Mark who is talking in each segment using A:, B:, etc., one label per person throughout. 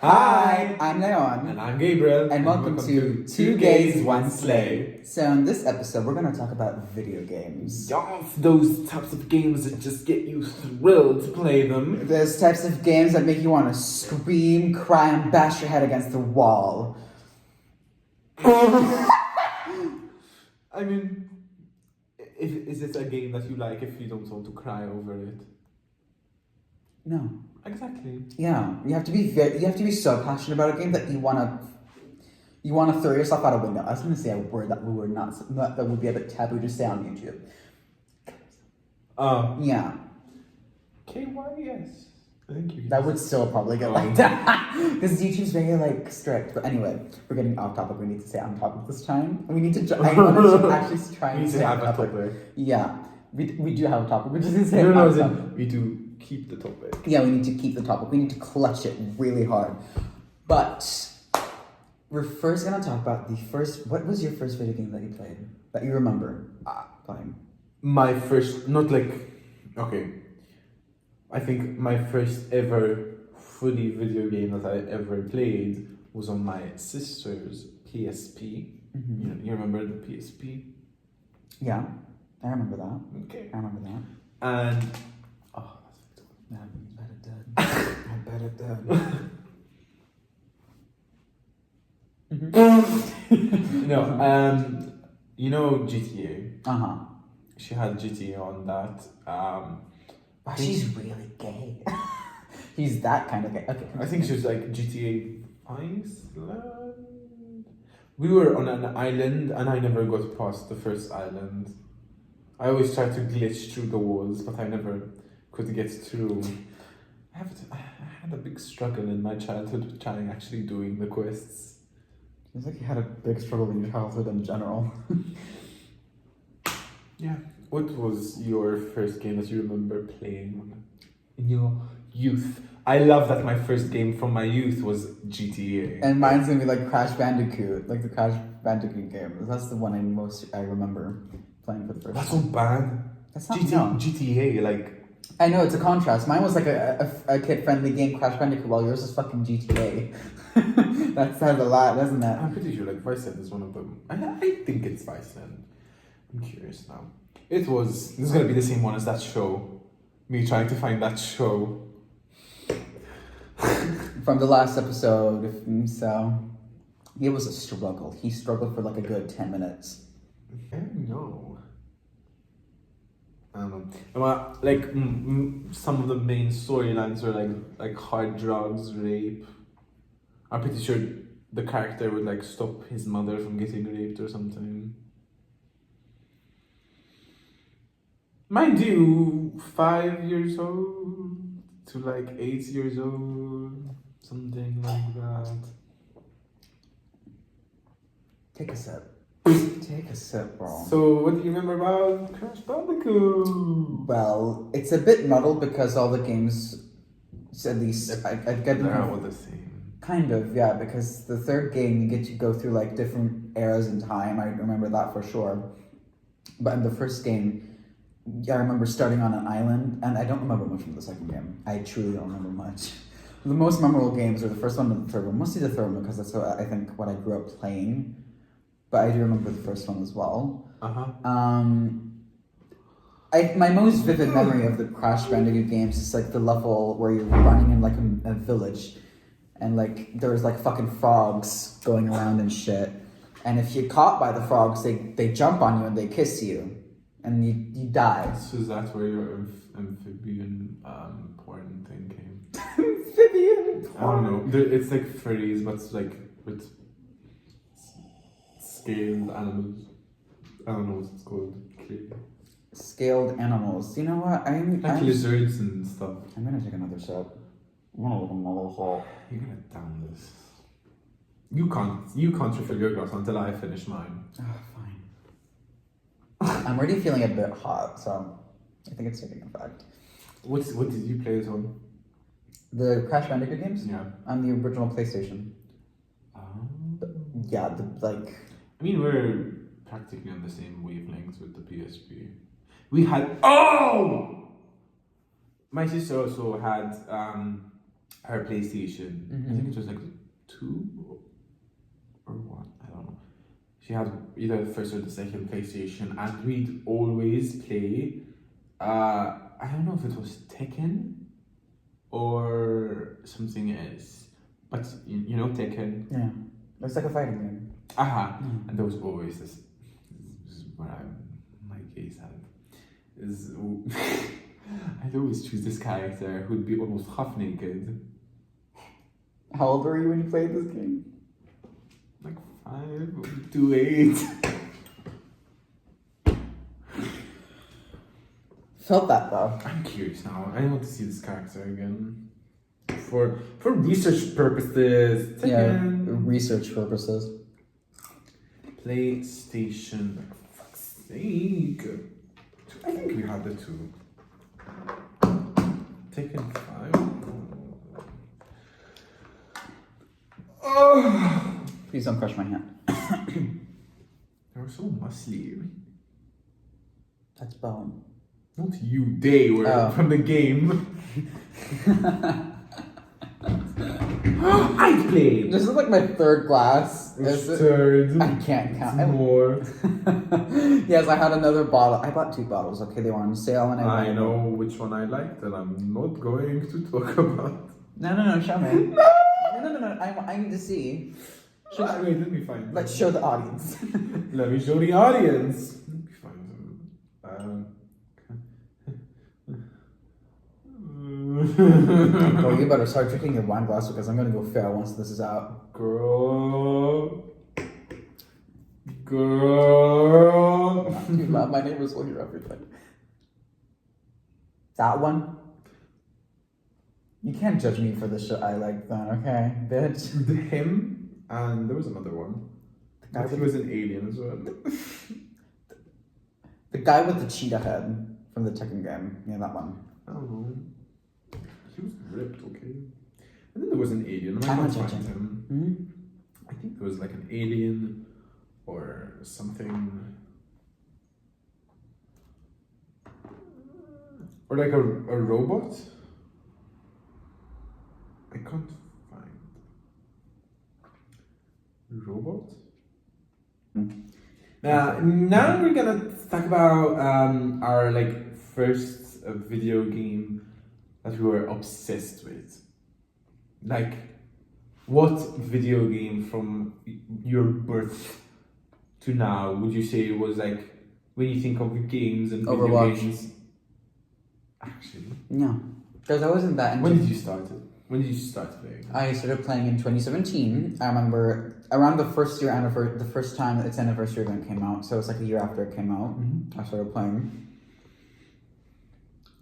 A: Hi, I'm Leon.
B: And I'm Gabriel.
A: And welcome to Two Gays, One Slay. So in this episode, we're going to talk about video games.
B: Yes, those types of games that just get you thrilled to play them.
A: Those types of games that make you want to scream, cry, and bash your head against the wall.
B: I mean, is it a game that you like if you don't want to cry over it?
A: No.
B: Exactly.
A: Yeah, you have to be so passionate about a game that you wanna throw yourself out a window. I was gonna say a word that we were not that would be a bit taboo to say on YouTube. Yeah.
B: KYS. I think you.
A: That would still probably get like that because YouTube's very strict. But anyway, we're getting off topic. We need to stay on topic this time. We need to. I want to actually try and stay on topic. Yeah, we do have a topic. We're just gonna say
B: we do. Keep the topic.
A: Yeah, we need to keep the topic. We need to clutch it really hard. But we're first gonna talk about what was your first video game that you played? That you remember playing?
B: My first, I think my first ever fully video game that I ever played was on my sister's PSP. Mm-hmm. You remember the PSP?
A: Yeah, I remember that.
B: Okay.
A: I remember that.
B: And
A: I bet it did.
B: No, you know GTA.
A: Uh-huh.
B: She had GTA on that.
A: Wow, she's really gay. He's that kind of gay. Okay.
B: I think she was like GTA Iceland. We were on an island and I never got past the first island. I always tried to glitch through the walls, but I never could get through. I had a big struggle in my childhood trying actually doing the quests.
A: It's like you had a big struggle in your childhood in general.
B: Yeah. What was your first game that you remember playing in your youth? I love that my first game from my youth was GTA.
A: And mine's gonna be like Crash Bandicoot, like the Crash Bandicoot game. That's the one I remember playing for the first time.
B: That's not bad.
A: That's not
B: GTA, like...
A: I know, it's a contrast. Mine was like a kid-friendly game, Crash Bandicoot, while yours is fucking GTA. That says a lot, doesn't it?
B: I'm pretty sure like Viceland is one of them. I think it's Viceland. I'm curious now. This is gonna be the same one as that show. Me trying to find that show.
A: From the last episode, so... It was a struggle. He struggled for like a good 10 minutes.
B: I don't know. Like some of the main storylines were like hard drugs, rape. I'm pretty sure the character would like stop his mother from getting raped or something. Mind you, 5 years old to like 8 years old, something like that.
A: Take a sip. Take a sip, bro.
B: So, what do you remember about Crash Bandicoot?
A: Well, it's a bit muddled because all the games, at least, I get them.
B: They're all the same.
A: Kind of, yeah, because the third game, you get to go through, like, different eras in time. I remember that for sure. But in the first game, I remember starting on an island, and I don't remember much from the second game. I truly don't remember much. The most memorable games are the first one and the third one. Mostly the third one, because that's what I grew up playing. But I do remember the first one as well. My most vivid memory of the Crash Bandicoot games is like the level where you're running in like a village, and like there's like fucking frogs going around and shit. And if you're caught by the frogs, they jump on you and they kiss you, and you die.
B: So is that where your amphibian porn thing came?
A: Amphibian porn?
B: I don't know. It's like furries, but it's like with scaled animals. I don't know what it's called.
A: Scaled animals. You know what? I'm
B: lizards and stuff.
A: I'm gonna take another sip. I'm gonna look another hole.
B: You're gonna down this. You can't refill your glass until I finish mine.
A: Fine. I'm already feeling a bit hot, so I think it's taking effect.
B: What did you play it on?
A: The Crash Bandicoot games?
B: Yeah.
A: On the original PlayStation. Yeah,
B: I mean, we're practically on the same wavelengths with the PSP. My sister also had her PlayStation. I think it was like 2 or 1. I don't know. She had either the first or the second PlayStation, and we'd always play. I don't know if it was Tekken or something else, but you know Tekken.
A: Yeah, it's like a fighting game.
B: And there was always this is where my case at is I'd always choose this character who'd be almost half naked.
A: How old were you when you played this game?
B: Like 5 to 8.
A: Felt that though.
B: I'm curious now. I want to see this character again. For research purposes. Tekken.
A: Yeah, research purposes.
B: PlayStation. For fuck's sake. I think we had the 2. Taken 5. Oh!
A: Please don't crush my hand.
B: They were so muscly.
A: That's bone.
B: Not you, they were from the game. I played!
A: This is like my 3rd class.
B: It's 3rd.
A: I can't count.
B: More.
A: Yes, I had another bottle. I bought 2 bottles. Okay, they were on sale, and
B: I know which one I liked, and I'm not going to talk about.
A: No, show me. No. I need to see.
B: Wait, let me find.
A: Let's show the audience.
B: Let me show the audience. Let me find them.
A: Oh, you better start drinking your wine glass because I'm gonna go fail once this is out.
B: Girl.
A: Not too loud. My neighbors will hear everything. That one? You can't judge me for the shit I like then, okay, bitch?
B: Him, and there was another one. He was an alien as well.
A: The guy with the cheetah head from the Tekken game. Yeah, that one.
B: I don't know. He was ripped, okay. And then there was an alien. I
A: I'm
B: can't
A: not
B: find
A: judging.
B: him. I think there was like an alien or something. Or like a robot. I can't find. Robot? Now we're gonna talk about our like first video game that we were obsessed with. Like, what video game from your birth to now would you say was like when you think of games and video
A: Overwatch.
B: games? Actually,
A: No, because I wasn't that into.
B: when did you start it? When did you start playing?
A: I started playing in 2017. I remember around the first year anniversary, the first time its anniversary event came out. So it's like a year after it came out. I started playing.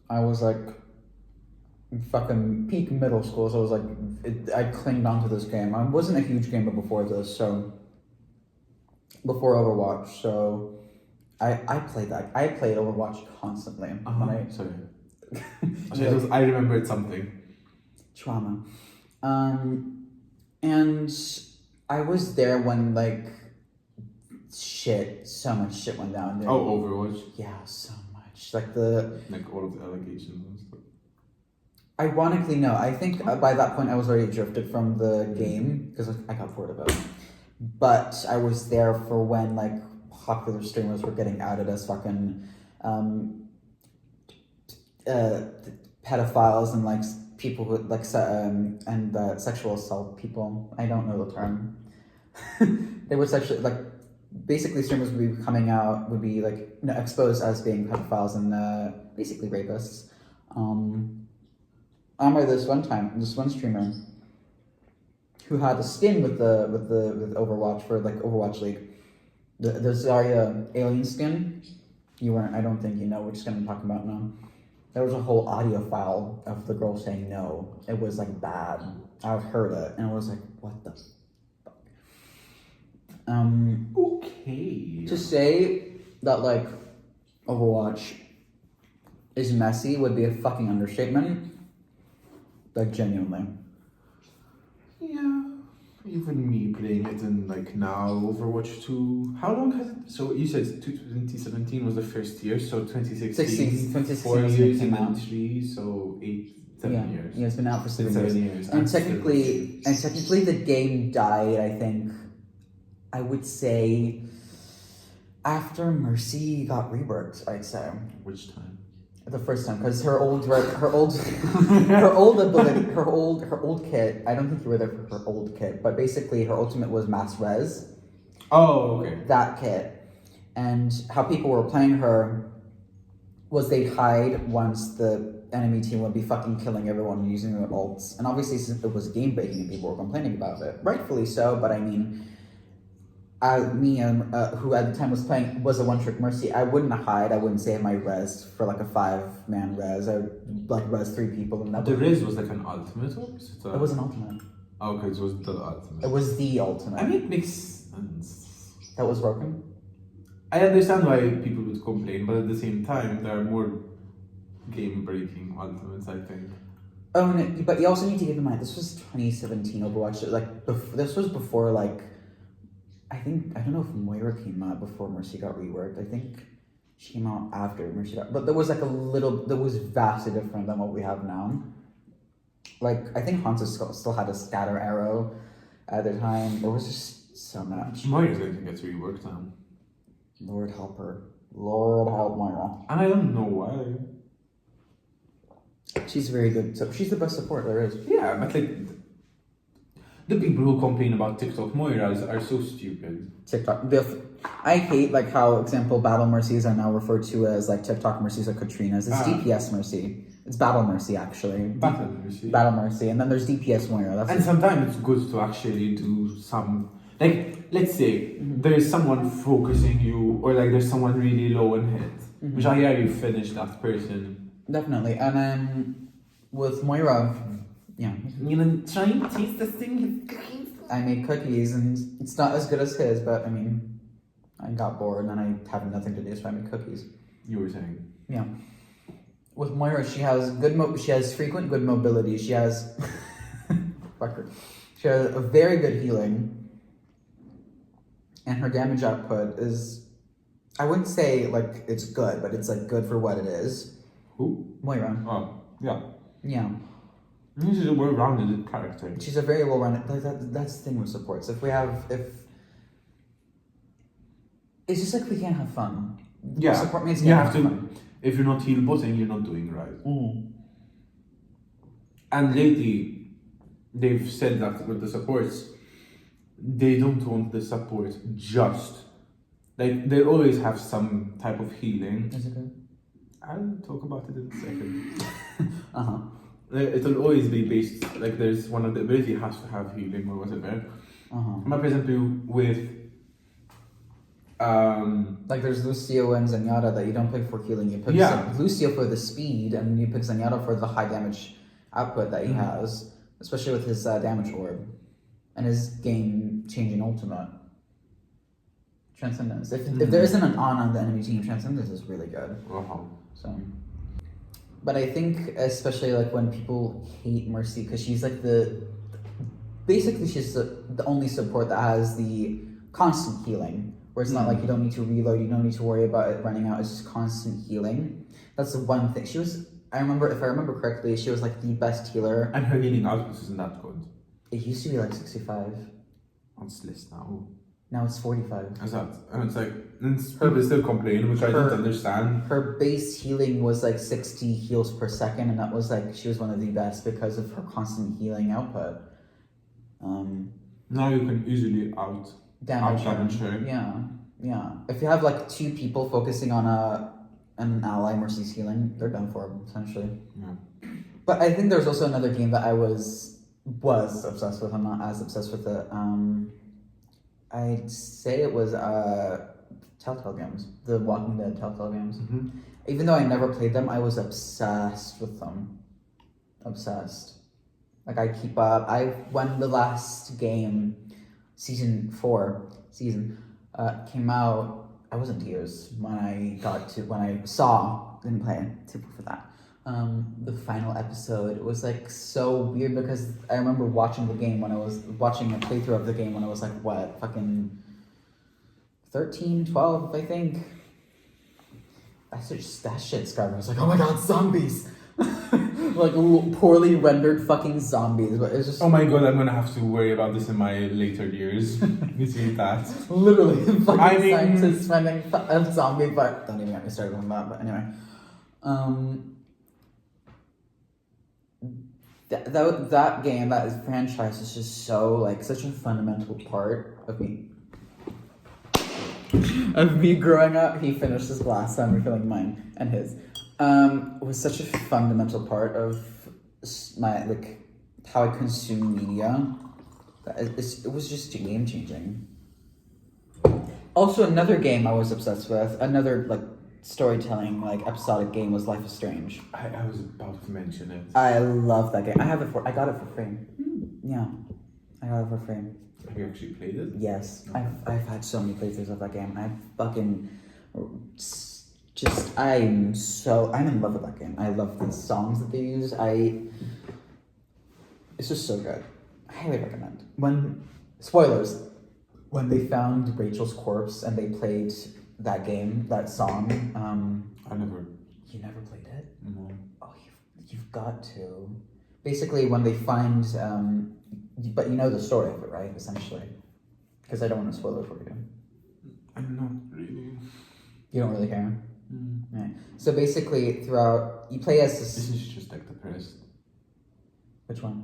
A: I was like fucking peak middle school, so I was like, I clinged onto this game. I wasn't a huge gamer before this, so before Overwatch. So I played that. I played Overwatch constantly.
B: Sorry. I remembered something.
A: Trauma. And I was there when like so much shit went down there.
B: Oh, Overwatch.
A: Yeah, so much.
B: Like all of the allegations and stuff.
A: Ironically, no. I think by that point I was already drifted from the game because I got bored of it. But I was there for when like popular streamers were getting outed as fucking pedophiles and like people who like sexual assault people. I don't know the term. They were sexually like basically streamers would be coming out would be like exposed as being pedophiles and basically rapists. I remember this one streamer who had a skin with Overwatch for like Overwatch League. The Zarya alien skin. You weren't. I don't think you know which skin I'm talking about now. There was a whole audio file of the girl saying no. It was like bad. I heard it and I was like, what the fuck?
B: Okay.
A: To say that like Overwatch is messy would be a fucking understatement. Like genuinely.
B: Yeah. Even me playing it in like now Overwatch 2. How long has it? So you said 2017 was the first year, so 2016.
A: 2016
B: 4
A: was
B: years
A: when it
B: and
A: came
B: then
A: out.
B: 3, so 8, 7 years.
A: Yeah, it's been out for 7
B: 7
A: years.
B: years.
A: And technically the game died, I think, I would say, after Mercy got reworked, I'd say.
B: Which time?
A: The first time, because her old kit, I don't think you were there for her old kit, but basically her ultimate was mass res.
B: Oh, okay.
A: That kit. And how people were playing her was they'd hide once the enemy team would be fucking killing everyone using their ults. And obviously since it was game breaking and people were complaining about it, rightfully so, but I mean, who at the time was playing was a one-trick Mercy, I wouldn't hide, I wouldn't save my res for like a 5-man res. I would like res 3 people and that.
B: The res was like an ultimate or was it?
A: It was an ultimate.
B: Oh, okay, it was the ultimate.
A: It was the ultimate.
B: I mean, it makes sense.
A: That was broken?
B: I understand why people would complain, but at the same time, there are more game-breaking ultimates, I think.
A: Oh, no, but you also need to keep in mind, this was 2017 Overwatch. Like, this was before, like, I don't know if Moira came out before Mercy got reworked. I think she came out after Mercy got, but there was like that was vastly different than what we have now. Like, I think Hansa still had a scatter arrow at the time. There was just so much.
B: Moira's going to get reworked now.
A: Lord help her. Lord help Moira.
B: And I don't know why.
A: She's very good. So she's the best support there is.
B: Yeah, but like, the people who complain about TikTok Moiras are so stupid.
A: TikTok. I hate like how, example, Battle Mercies are now referred to as like TikTok Mercies or Katrinas. It's DPS Mercy. It's Battle Mercy actually.
B: Battle Mercy.
A: Battle Mercy, and then there's DPS Moira.
B: And sometimes it's good to actually do some, like, let's say there's someone focusing you, or like there's someone really low on hit, which I hear you finish that person.
A: Definitely, and then with Moira, yeah.
B: You know, try and taste this thing.
A: I made cookies, and it's not as good as his, but I mean, I got bored, and I have nothing to do, so I made cookies.
B: You were saying.
A: Yeah. With Moira, she has she has frequent good mobility. She has, she has a very good healing, and her damage output is, I wouldn't say like it's good, but it's like good for what it is.
B: Who?
A: Moira.
B: Oh, yeah.
A: Yeah.
B: She's a well-rounded character.
A: She's a very well-rounded. That's the thing with supports. If it's just like we can't have fun.
B: Yeah.
A: Support means
B: you have to.
A: Fun.
B: If you're not heal botting, you're not doing right.
A: Mm.
B: And lately, they've said that with the supports, they don't want the support just. Like, they always have some type of healing.
A: Is it good?
B: I'll talk about it in a second.
A: Uh-huh.
B: It'll always be based, like, there's one of the ability has to have healing or whatever.
A: Uh-huh.
B: But for example, with
A: like there's Lucio and Zenyatta that you don't pick for healing. You pick Lucio for the speed, and you pick Zenyatta for the high damage output that he has, especially with his damage orb and his game-changing ultimate. Transcendence. If there isn't an on the enemy team, Transcendence is really good. So, but I think especially like when people hate Mercy because she's like basically she's the only support that has the constant healing. Where it's not like you don't need to reload, you don't need to worry about it running out, it's just constant healing. That's the one thing. If I remember correctly, she was like the best healer.
B: And her healing output isn't that good.
A: It used to be like 65.
B: It's less now.
A: Now it's 45.
B: Is that? And it's like, people still complain, which I don't understand.
A: Her base healing was like 60 heals per second, and that was like, she was one of the best because of her constant healing output.
B: Now you can easily
A: damage
B: her.
A: Yeah. If you have like 2 people focusing on an ally Mercy's healing, they're done for essentially.
B: Yeah.
A: But I think there's also another game that I was obsessed with. I'm not as obsessed with it. I'd say it was Telltale games, the Walking Dead Telltale games. Even though I never played them, I was obsessed with them. Obsessed. Like I keep up. When the last game, season 4 came out, I was in tears when I didn't play it, super for that. The final episode was like so weird because I remember watching the game when I was watching a playthrough of the game when I was like, what, fucking 13, 12, I think. That shit scarred me. I was like, oh my god, zombies! like poorly rendered fucking zombies, but it's just
B: Oh my god, I'm gonna have to worry about this in my later years. You see that?
A: literally fucking
B: I mean-
A: scientists finding a zombie, but don't even get me started on that. But anyway, that game, that franchise is just so like such a fundamental part of me growing up. He finished his glass, so I'm refilling mine and his. Was such a fundamental part of my like how I consume media. It was just game changing. Also, another game I was obsessed with, another like storytelling like episodic game, was Life is Strange.
B: I was about to mention it.
A: I love that game. I got it for free. Yeah, I got it for free.
B: Have you actually played it?
A: Yes, I've had so many playthroughs of that game. I fucking I'm in love with that game. I love the songs that they use. It's just so good. I highly recommend. Spoilers, when they found Rachel's corpse and they played that game, that song.
B: I never.
A: You never played it?
B: No.
A: Oh, you've got to. Basically, when they find, but you know the story of it, right? Essentially, because I don't want to spoil it for you.
B: I'm not really.
A: You don't really care. Right. So basically, throughout you play as this.
B: This is just like depressed.
A: Which one?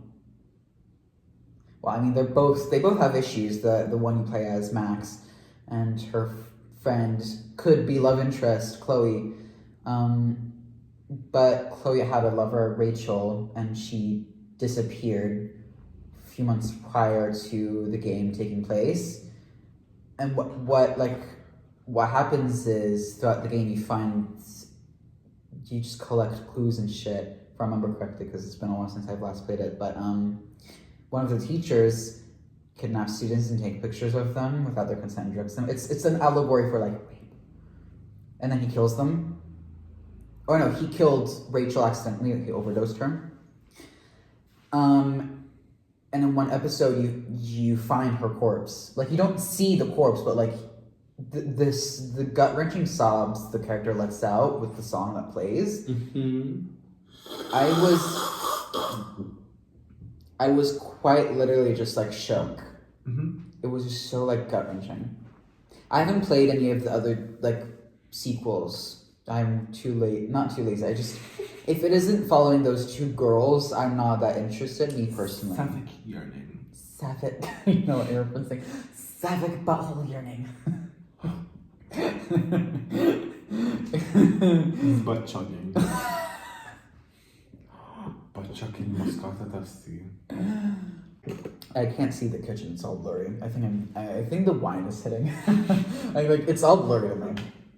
A: Well, I mean, they both have issues. The one you play as, Max, and her friend could be love interest Chloe, but Chloe had a lover, Rachel, and she disappeared a few months prior to the game taking place. And what happens is throughout the game you just collect clues and shit, if I remember correctly, because it's been a while since I've last played it. But one of the teachers kidnaps students and take pictures of them without their consent and drugs them. It's an allegory for like rape. And then he kills them. Oh no, he killed Rachel accidentally. He overdosed her. And in one episode, you find her corpse. Like you don't see the corpse, but like the gut wrenching sobs the character lets out with the song that plays.
B: Mm-hmm.
A: I was quite literally just like shook.
B: Mm-hmm.
A: It was just so like gut wrenching. I haven't played any of the other like sequels. I'm not too lazy. If it isn't following those two girls, I'm not that interested. Me personally.
B: Sapphic yearning.
A: Sapphic. You know what you're referencing? Sapphic butthole yearning.
B: Butt chugging. Butt chugging Moscata dusty.
A: I can't see the kitchen. It's all blurry. I think the wine is hitting. It's all blurry to me.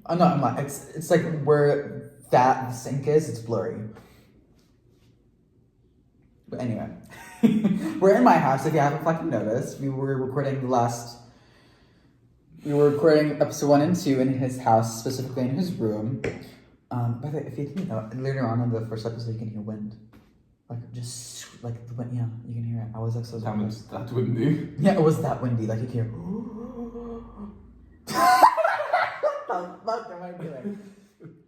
A: I'm not. It's like where the sink is. It's blurry. But anyway, we're in my house. If you haven't fucking noticed, we were recording episode 1 and 2 in his house, specifically in his room. By the way, if you didn't know, later on in the first episode, you can hear wind. Like, just, like, the wind, yeah, you can hear it. I was like, so
B: Damn, it's that windy.
A: Yeah, it was that windy, like, you can hear. What the fuck am I doing?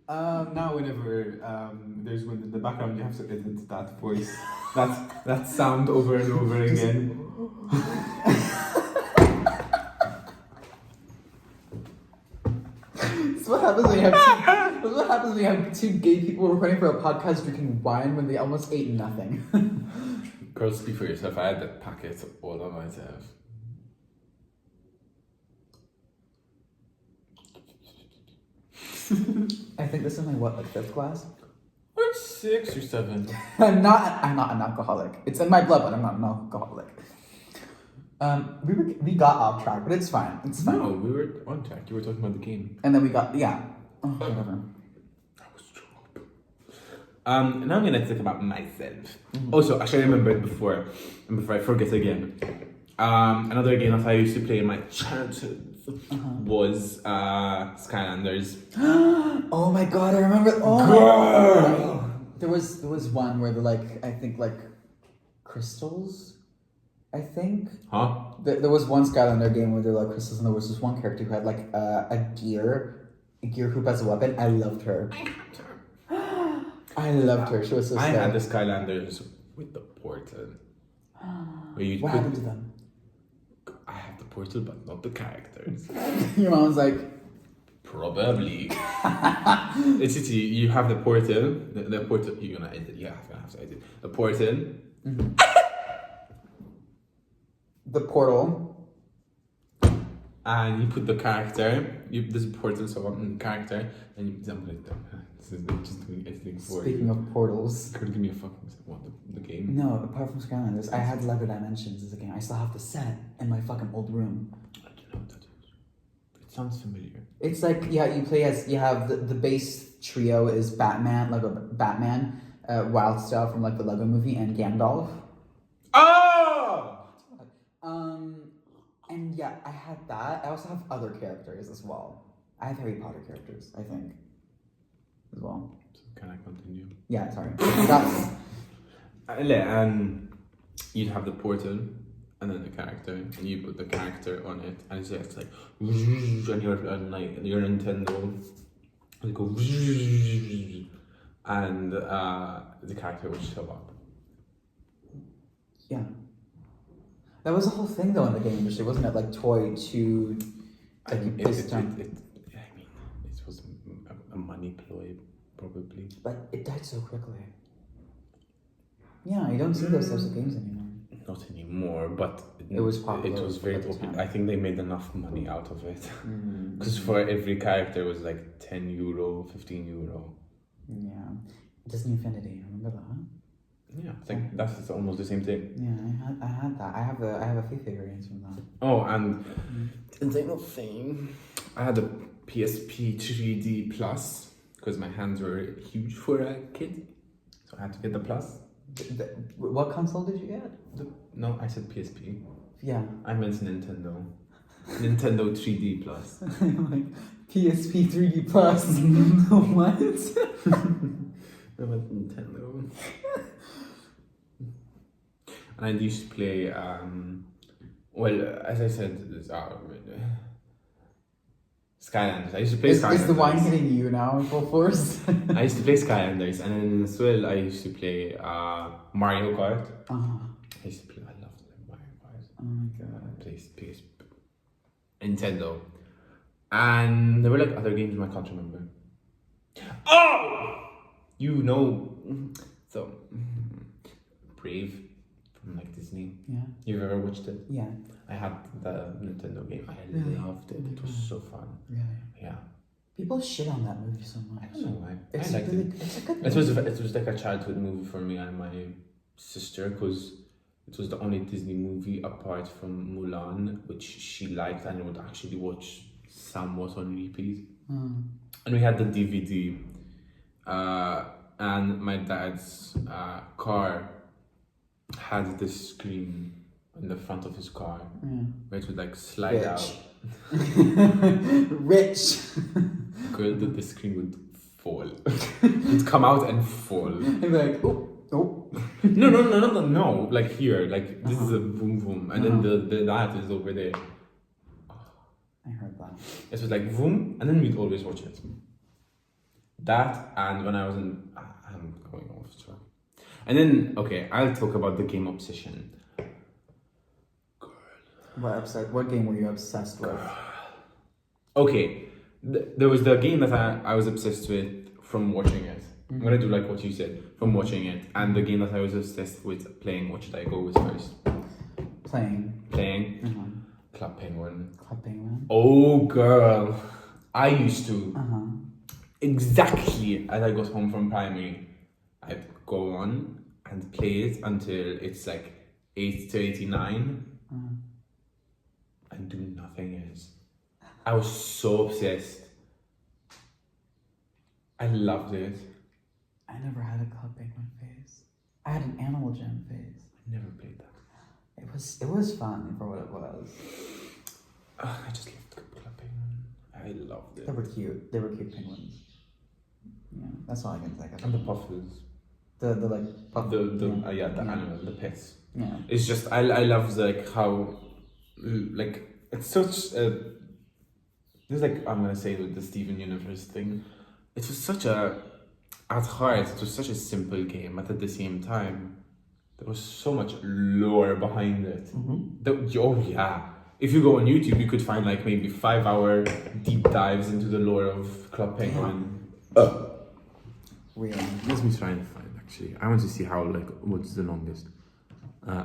B: Now whenever there's wind in the background, you have to edit that voice, that sound over and over again.
A: What happens when you have two gay people recording for a podcast drinking wine when they almost ate nothing?
B: Girl, speak for yourself. I had that packet all on myself.
A: I think this is my like 5th glass?
B: Or 6 or 7.
A: I'm not an alcoholic. It's in my blood, but I'm not an alcoholic. We got off track, but it's fine. It's fine.
B: No, we were on track. You were talking about the game.
A: And then we got whatever.
B: That was true. Now I'm gonna talk about myself. Also, I should remember it before I forget again. Another game that I used to play in my childhood was Skylanders.
A: Oh my god, I remember. Oh
B: Girl!
A: There was one where I think crystals. I think.
B: Huh?
A: There was one Skylander game where there were crystals, and there was this one character who had a gear hoop as a weapon. I loved her. I loved her. She was so
B: I had the
A: sick.
B: Skylanders with the portal. Where you
A: What
B: put,
A: happened to them?
B: I have the portal, but not the characters.
A: Your mom was like,
B: Probably. It's you have the portal. The portal. You're gonna edit. Yeah, you're gonna have to edit the portal.
A: the portal.
B: And you put the character. There's a portal, so on the character, and you example it. This is just doing editing for
A: Speaking
B: you.
A: of portals.
B: Could give me a fucking what the game.
A: No, apart from Skylanders, I had Lego Dimensions as a game. I still have the set in my fucking old room.
B: I don't know what that is. It sounds familiar.
A: It's like, yeah, you play as, you have the base trio is Batman, Lego Batman, Wildstar from like the Lego movie, and Gandalf.
B: Oh!
A: And yeah, I had that. I also have other characters as well. I have Harry Potter characters, I think, as well.
B: So can I continue?
A: Yeah, sorry. That's...
B: And you'd have the portal and then the character, and you put the character on it, and it's just like, and your Nintendo, you go, and the character would show up.
A: Yeah. That was the whole thing though in the game industry, wasn't it? Like toy to like you placed it down.
B: It was a money ploy, probably.
A: But it died so quickly. Yeah, you don't see those types of games anymore.
B: Not anymore, but
A: it was popular.
B: It was very
A: at the
B: popular.
A: time.
B: I think they made enough money out of it. Because for every character it was like €10, €15.
A: Yeah. Disney Infinity, remember that?
B: Yeah, I think that's almost the same thing.
A: Yeah, I had that. I have a few figurines from that.
B: Oh, and insane thing. I had a PSP 3D Plus because my hands were huge for a kid, so I had to get the Plus.
A: What console did you get?
B: No, I said PSP.
A: Yeah.
B: I meant Nintendo. Nintendo 3D Plus.
A: Like PSP 3D Plus. What?
B: I meant Nintendo. And I used to play, well, as I said, Skylanders. I used to play Skylanders.
A: Is the wine hitting you now in full force?
B: I used to play Skylanders, and then as well, I used to play Mario Kart. I used to play, I loved Mario Kart.
A: Oh my god.
B: PS, Nintendo. And there were like other games I can't remember. Oh! You know, so, Brave. From like Disney.
A: Yeah.
B: You've ever watched it?
A: Yeah.
B: I had the Nintendo game. I
A: Really?
B: loved it. It was so fun.
A: Really?
B: Yeah.
A: People shit on that movie so much.
B: I don't know why.
A: It's
B: I liked
A: really,
B: it.
A: It's a good
B: It
A: movie.
B: was like a childhood movie for me and my sister because it was the only Disney movie apart from Mulan which she liked and would actually watch somewhat on repeat. And we had the DVD. And my dad's car had this screen in the front of his car where it would like slide out.
A: Rich.
B: Girl, the screen would fall. It would come out and fall.
A: And be like, oh.
B: No. Like here, like this is a boom boom, and then the that is over there.
A: I heard that.
B: It was like boom, and then we'd always watch it. That and when I was in, I'm going off track. And then, okay, I'll talk about the game obsession. Girl.
A: What game were you obsessed with?
B: Okay, there was the game that I was obsessed with from watching it. I'm gonna do like what you said, from watching it. And the game that I was obsessed with playing, what should I go with first? Playing? Club Penguin.
A: Club Penguin?
B: Oh, girl. I used to. Exactly as I got home from primary, I'd go on and play it until it's like 8 to 89 and do nothing else. I was so obsessed. I loved it.
A: I never had a Club Penguin phase. I had an Animal Jam phase.
B: I never played that.
A: It was fun for what it was.
B: I just loved Club Penguin. I loved it.
A: They were cute. They were cute penguins. Yeah, that's all I can think of.
B: And the puffers.
A: The like puff.
B: The animal, the pets.
A: Yeah.
B: It's just I love like how like it's such a this is like I'm gonna say with the Steven Universe thing. It was such a at heart, it was such a simple game, but at the same time, there was so much lore behind it. Oh yeah. If you go on YouTube, you could find like maybe 5-hour deep dives into the lore of Club Penguin.
A: Real.
B: Let me try and find actually. I want to see how like what's the longest.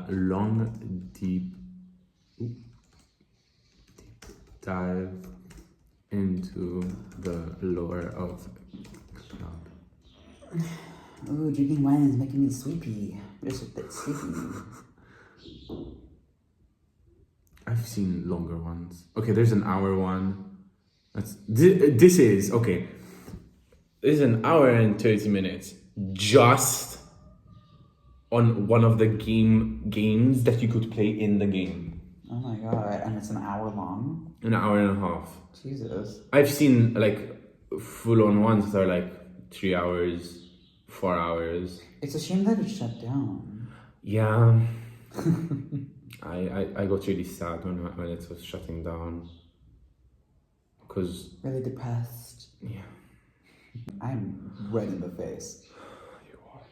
B: Long deep dive into the lore of Club.
A: Ooh, drinking wine is making me sleepy. Just a bit sleepy.
B: I've seen longer ones. Okay, there's an hour one. This is okay. This is an hour and 30 minutes just on one of the games that you could play in the game.
A: Oh my god, and it's an hour long?
B: An hour and a half.
A: Jesus.
B: I've seen like full-on ones that are like 3 hours, 4 hours.
A: It's a shame that it shut down.
B: Yeah. I got really sad when it was shutting down. Because...
A: Really depressed.
B: Yeah.
A: I'm red in the face.
B: You are.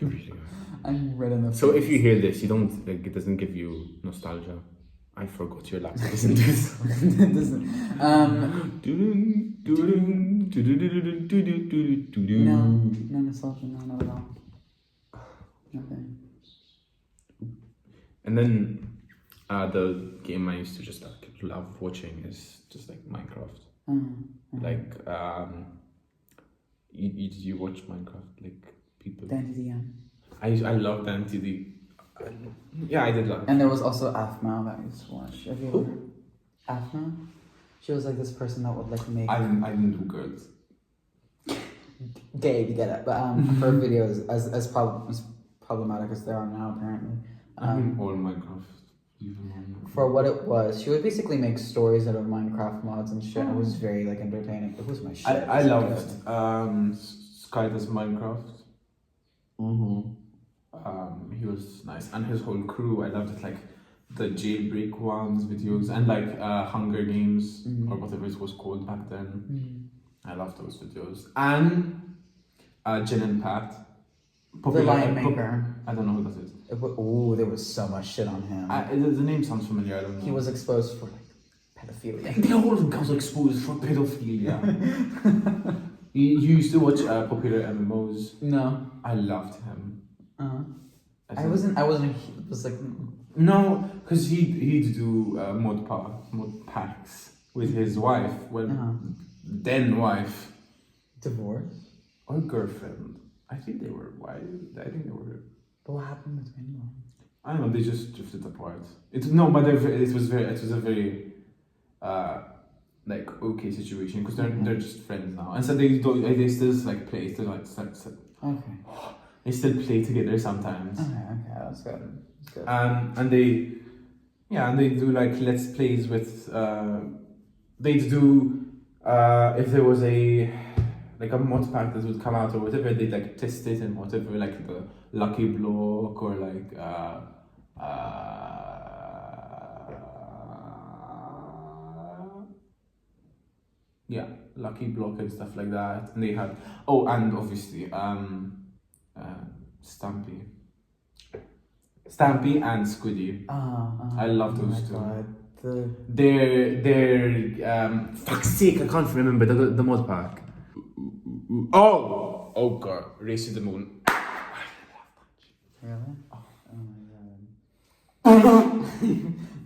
B: You really are.
A: I'm red in the face.
B: So if you hear this, you don't, like, it doesn't give you nostalgia. I forgot your laptop isn't this.
A: It doesn't. No nostalgia, no, not at all. Nothing.
B: And then the game I used to just like love watching is just like Minecraft. Like you watch Minecraft, like people.
A: DanTDM.
B: I love DanTD. Yeah, I did love it.
A: And there was also Afma that I used to watch. Have you ever? Afma? She was like this person that would like make.
B: I didn't do girls.
A: Gay, you get it. But her videos as problematic as they are now, apparently.
B: I mean, all Minecraft.
A: For what it was, she would basically make stories out of Minecraft mods and shit. It was very like entertaining. It was my shit.
B: I loved Skyler's Minecraft. He was nice, and his whole crew. I loved it, like the jailbreak ones videos, and like Hunger Games or whatever it was called back then. I loved those videos, and Jen and Pat.
A: The Lion Maker.
B: I don't know who that is.
A: Oh, there was so much shit on him.
B: The name sounds familiar. I don't know.
A: He was exposed for like pedophilia.
B: They all got exposed for pedophilia. you used to watch popular MMOs.
A: No.
B: I loved him.
A: I wasn't. It was like.
B: No, because he'd do mod packs with his wife. Well, then wife.
A: Divorce?
B: Or girlfriend. I think they were wives. I think they were.
A: But what happened between them?
B: I don't know. They just drifted apart. It was a very like okay situation because they're just friends now, and so they still like play. Still like
A: okay.
B: They still play together sometimes.
A: Okay, that's good. That's good.
B: And they do like let's plays with. They do if there was a mod pack that would come out or whatever, they'd like test it and whatever, like the Lucky Block or like Lucky Block and stuff like that. And they had and obviously Stampy and Squiddy. I love those two.
A: God.
B: They're fuck's sake, I can't remember the mod pack. Oh god, Race to the Moon.
A: Really? Oh my god.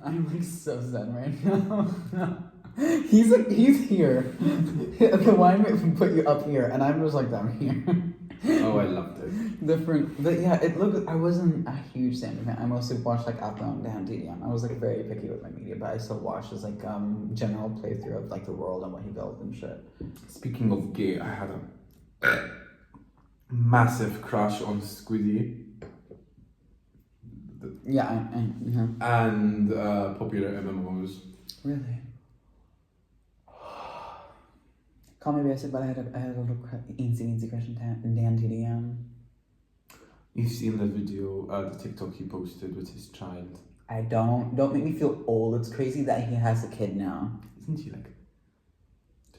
A: I'm like so zen right now. He's here. The wine put you up here, and I'm just like down here.
B: Oh, I loved it.
A: Different, but yeah, it looked. I wasn't a huge Sandy fan. I mostly watched like Upload and DanTDM. I was like very picky with my media, but I still watched his like general playthrough of like the world and what he built and shit.
B: Speaking of gay, I had a massive crush on Squiddy.
A: Yeah,
B: and popular MMOs.
A: Really? Call me basic, but I had a little easy crush in DanTDM.
B: You've seen the video, the TikTok he posted with his child.
A: I don't make me feel old. It's crazy that he has a kid now.
B: Isn't he like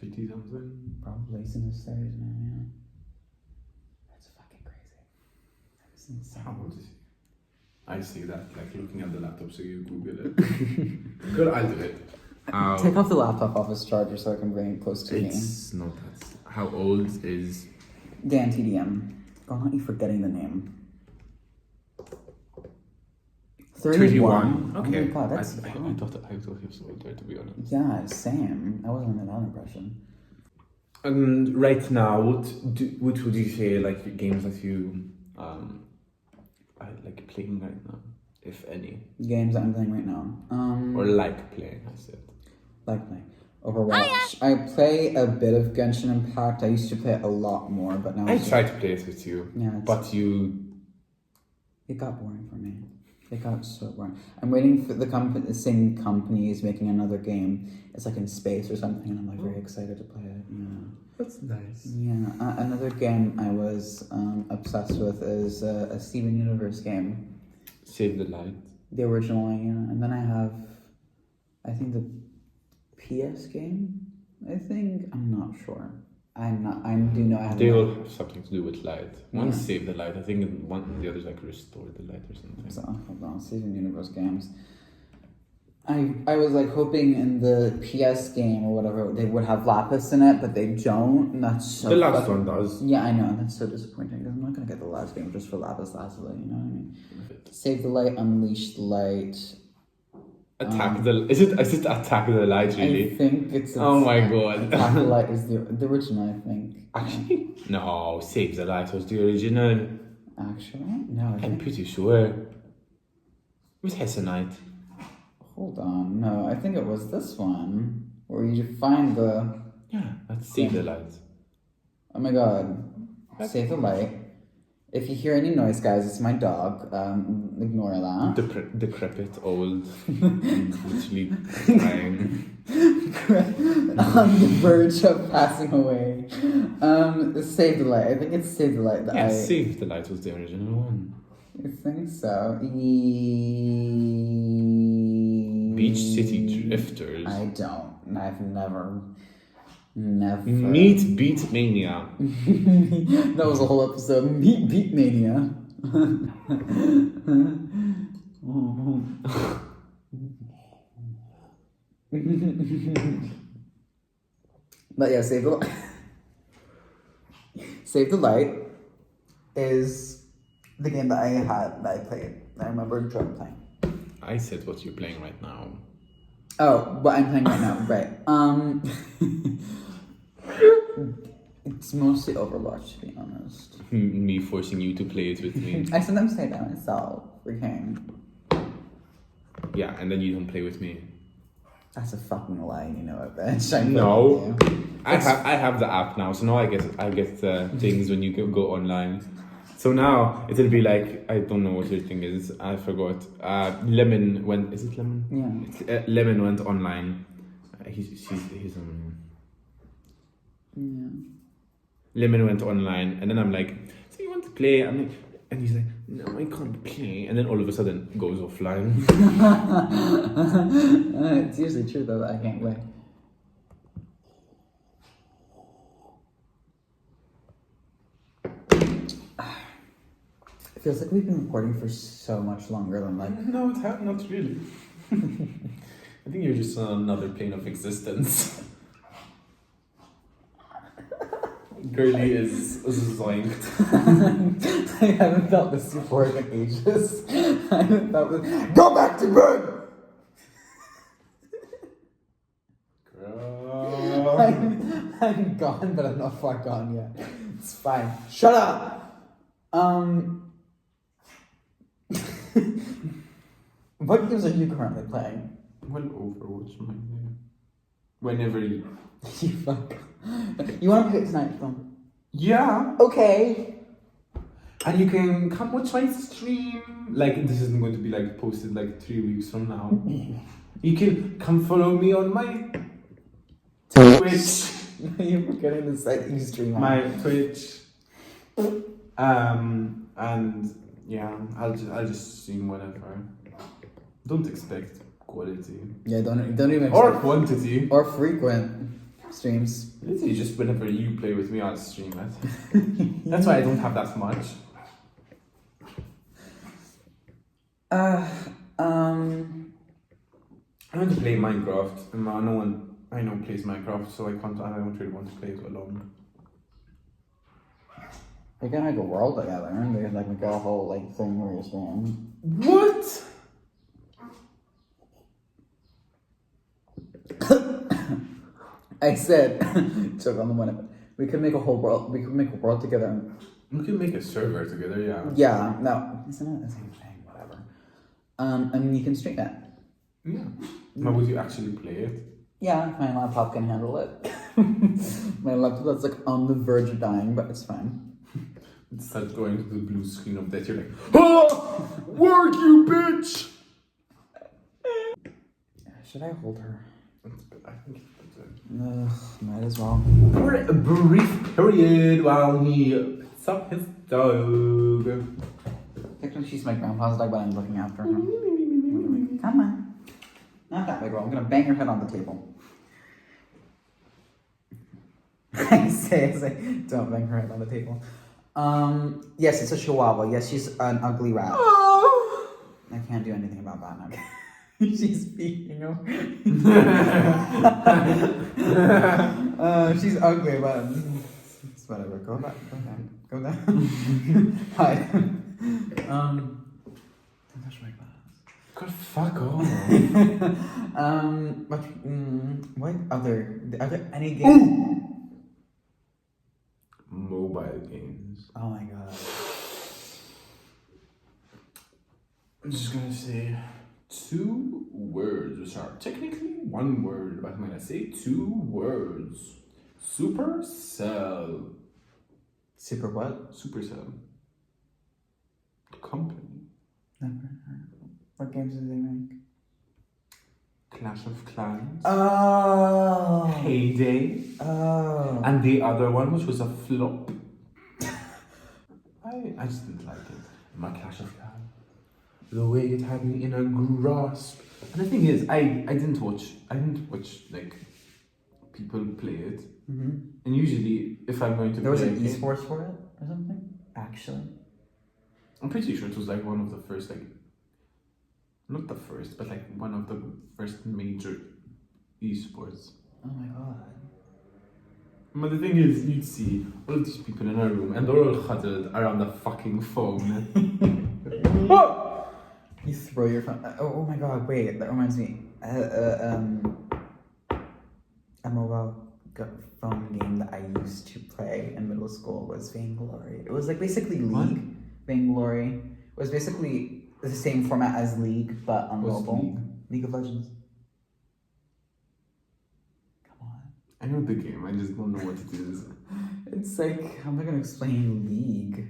B: 30 something?
A: Probably he's in his 30s now,
B: How old is he? I see that, like looking at the laptop, so you Google it. Good, I'll do it.
A: Take off the laptop off its charger so I can bring it close to me.
B: It's not that. How old is...
A: Dan TDM. Oh, not you forgetting the name. 31.
B: Okay.
A: Oh my god, that's
B: I thought he was older, to be honest.
A: Yeah, same. I wasn't under that impression.
B: And right now, what would you say, like, games that you are like playing right now, if any?
A: Games that I'm playing right now.
B: Or like playing, I said.
A: Like playing. Overwatch. I play a bit of Genshin Impact. I used to play it a lot more, but now
B: I tried to play it with you, but
A: it got boring for me. It got so boring. I'm waiting for the same company is making another game. It's like in space or something, and I'm like very excited to play it. Yeah.
B: That's nice.
A: Yeah. Another game I was obsessed with is a Steven Universe game.
B: Save the Light.
A: The original one, yeah. And then I have, I think the PS game. I'm not sure. I do know I have.
B: They all have something to do with light. One is Save the Light. I think the other is like Restore the Light or something.
A: So hold on, Steven Universe games. I was like hoping in the PS game or whatever they would have Lapis in it, but they don't. And that's so.
B: The last one does.
A: Yeah, I know. And that's so disappointing because I'm not gonna get the last game just for Lapis Lazuli. You know what I mean? Save the Light, Unleash the Light.
B: Attack the... Is it Attack the Light, really?
A: I think it's...
B: Oh my god.
A: Attack the Light is the original, I think.
B: Actually? No, Save the Light was the original.
A: Actually? No,
B: I'm pretty sure. With Hessenite.
A: Hold on. No, I think it was this one. Where you find the...
B: Yeah, that's Save the Light.
A: Oh my god. Save the Light. If you hear any noise, guys, it's my dog. Ignore that.
B: Decrepit, old, literally crying.
A: On the verge of passing away. Save the Light. I think it's Save the Light.
B: Save the Light was the original one.
A: I think so.
B: Beach City Drifters.
A: I don't. I've never.
B: Meet Beat Mania.
A: That was a whole episode. Meet Beat Mania. But yeah, Save the Light is the game that I played. I remember enjoying playing.
B: I said what you're playing right now.
A: Oh, what I'm playing right now, right. It's mostly Overwatch, to be honest.
B: Me forcing you to play it with me.
A: I sometimes play by myself, freaking.
B: Yeah, and then you don't play with me.
A: That's a fucking lie, you know it, bitch.
B: No. I have the app now, so now I get things when you go online. So now it'll be like, I don't know what your thing is. I forgot. Lemon went. Is it Lemon?
A: Yeah.
B: Lemon went online. He's on.
A: Yeah.
B: Lemon went online, and then I'm like, so you want to play? I'm like, and he's like, no, I can't play. And then all of a sudden goes offline.
A: It's usually true though that I can't play. It feels like we've been recording for so much longer than like...
B: No, not really. I think you're just on another plane of existence. Girly is zoinked.
A: I haven't felt this before in ages. I haven't felt this... Go back to bed!
B: Girl.
A: I'm gone, but I'm not far gone yet. It's fine. Shut up! What games are you currently playing?
B: Well, Overwatch, my name. Whenever you...
A: You fuck. You want to play it tonight, Tom?
B: Yeah.
A: Okay.
B: And you can come watch my stream. Like, this isn't going to be like posted like 3 weeks from now. You can come follow me on my Twitch.
A: You're forgetting the site that you stream on.
B: My Twitch. And yeah, I'll just stream whenever. Don't expect quality.
A: Yeah, don't even...
B: Or quantity.
A: Or frequent streams.
B: Literally just whenever you play with me, I'll stream it. That's why I don't have that much.
A: Uh, um,
B: I want to play Minecraft. And no one I know plays Minecraft, so I can't. I don't really want to play it alone.
A: we can make a world together, and we can like make a whole like thing where you're saying,
B: What?
A: I said, took on the one. We could make a whole world. We could make a world together.
B: We can make a server together, yeah.
A: Yeah, no, it's not the same thing. Whatever. And you can stream it.
B: Yeah. But would you actually play it?
A: Yeah, my laptop can handle it. My laptop that's like on the verge of dying, but it's fine.
B: It starts going to the blue screen of death. You're like, ah, work, you bitch.
A: Should I hold her?
B: I think it's good.
A: Might as well.
B: For a brief period while he picks up his dog.
A: Technically, she's my grandpa's dog, but I'm looking after her. Come on. Not that big girl. I'm gonna bang your head on the table. I say, don't bang her head on the table. Yes, it's a chihuahua. Yes, she's an ugly rat. I can't do anything about that now. She's peeking over. She's ugly, but it's whatever. Go back. Go down. Hide. Don't touch my glass.
B: God, fuck off.
A: What other? Are there any games?
B: Mobile games.
A: Oh my god.
B: I'm just gonna say 2 words, which are technically 1 word, but I'm gonna say 2 words. Supercell.
A: Super what?
B: Supercell. Company.
A: Never heard. What games do they make?
B: Clash of Clans.
A: Oh.
B: Payday.
A: Oh.
B: And the other one, which was a flop. I just didn't like it. My Clash of Clans. The way it had me in a grasp. And the thing is, I didn't watch like people play it.
A: Mm-hmm.
B: And usually, if I'm going to
A: There was
B: play
A: an
B: a game,
A: esports for it or something. Actually.
B: I'm pretty sure it was like one of the first, like, not the first, but like one of the first major esports.
A: Oh my god.
B: But the thing is, you'd see all of these people in a room and they're all huddled around the fucking phone.
A: You throw your phone. Oh my god! Wait, that reminds me. A mobile phone game that I used to play in middle school was Vainglory. It was like basically League.
B: What?
A: Vainglory. It was basically the same format as League, but on
B: What's
A: mobile.
B: League?
A: League of Legends. Come on.
B: I know the game, I just don't know what it is.
A: It's like, how am I gonna explain League?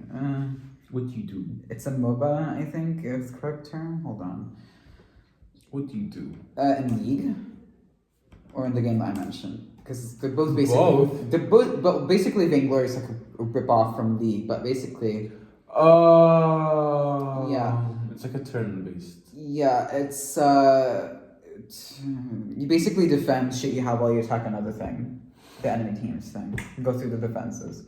B: What do you do?
A: It's a MOBA, I think is the correct term. Hold on.
B: What do you do?
A: In League, or in the game that I mentioned, because they're both basically
B: Both?
A: They're both, but basically Vainglory is like a rip off from League, but basically,
B: Oh.
A: Yeah.
B: It's like a turn-based.
A: yeah, it's you basically defend shit you have while you attack another thing, the enemy team's thing. You go through the defenses.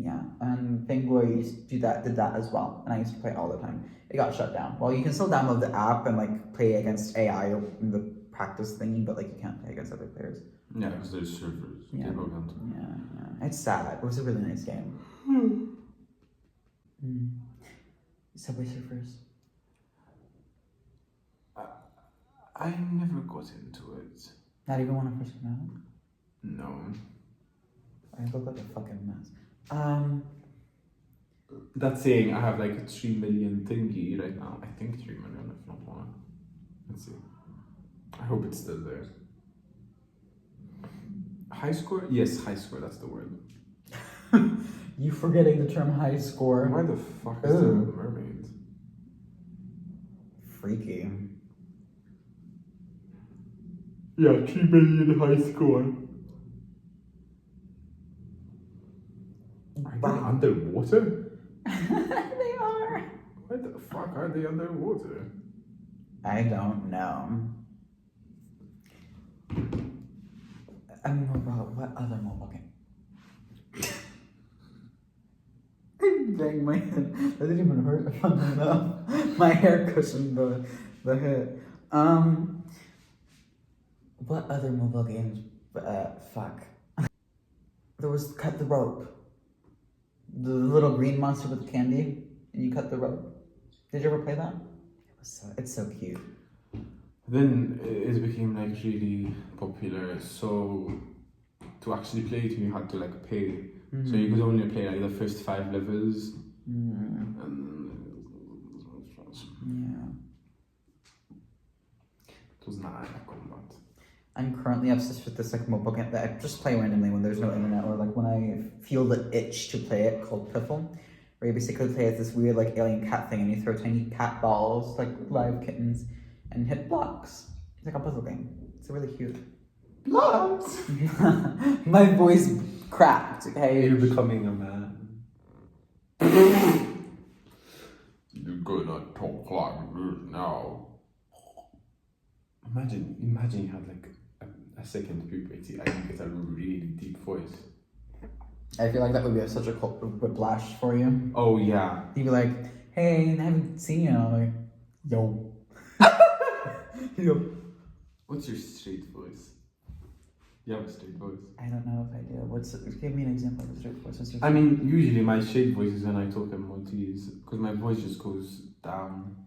A: Yeah, and Vainglory used to did that as well, and I used to play it all the time. It got shut down. Well, you can still download the app and like play against AI in the practice thingy, but like you can't play against other players.
B: Yeah, because there's servers.
A: Yeah.
B: People can't.
A: Yeah. It's sad. It was a really nice game. Subway Surfers.
B: I never got into it.
A: Not even when it first came out.
B: No.
A: I look like a fucking mess.
B: That's saying I have like a 3 million thingy right now. I think 3 million, if not more. Let's see. I hope it's still there. High score? Yes, high score, that's the word.
A: You forgetting the term high score.
B: Why the fuck is there a mermaid?
A: Freaky.
B: Yeah, 3 million high score. Are they underwater?
A: They are.
B: Why the fuck are they underwater?
A: I don't know. What other mobile game? Bang my head. That didn't even hurt enough. My hair cushioned the hit. What other mobile games? Fuck. There was cut the rope. The little green monster with candy, and you cut the rope. Did you ever play that? It's so cute.
B: Then it became like really popular. So to actually play it, you had to like pay.
A: Mm.
B: So you could only play like the first 5 levels.
A: Mm. Yeah.
B: It was not a combat.
A: I'm currently obsessed with this like mobile game that I just play randomly when there's no internet or like when I feel the itch to play it, called Piffle, where you basically play as this weird like alien cat thing and you throw tiny cat balls, like live kittens, and hit blocks. It's like a puzzle game. It's really cute.
B: Blocks!
A: My voice cracked, okay?
B: You're becoming a man. You're gonna talk like this now. Imagine you had like a second puberty and you get a really deep voice.
A: I feel like that would be such a whiplash for you.
B: Oh yeah.
A: You'd be like, hey, I haven't seen you. I'm like, yo. Yo.
B: What's your straight voice? You have a straight voice.
A: I don't know if I do. Give me an example of a straight voice. What's your
B: I mean, usually my straight voice is when I talk in Maltese, because my voice just goes down.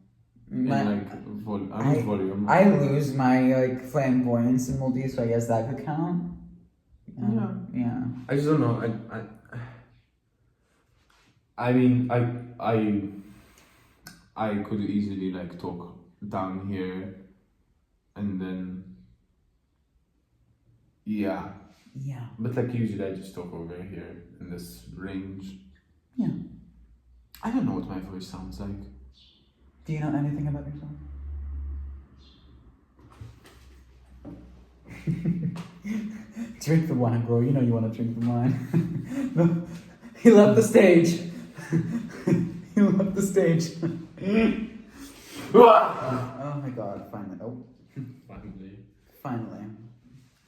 B: Volume.
A: I lose my like flamboyance in Maltese, so I guess that could count. Yeah.
B: I just don't know. I mean, I could easily like talk down here, and then yeah.
A: Yeah.
B: But like usually I just talk over here in this range.
A: Yeah.
B: I don't know what my voice sounds like.
A: Do you know anything about yourself? Drink the wine, bro. You know you want to drink the wine. No, he left the stage. He left the stage. Oh my god, finally. Oh. Finally.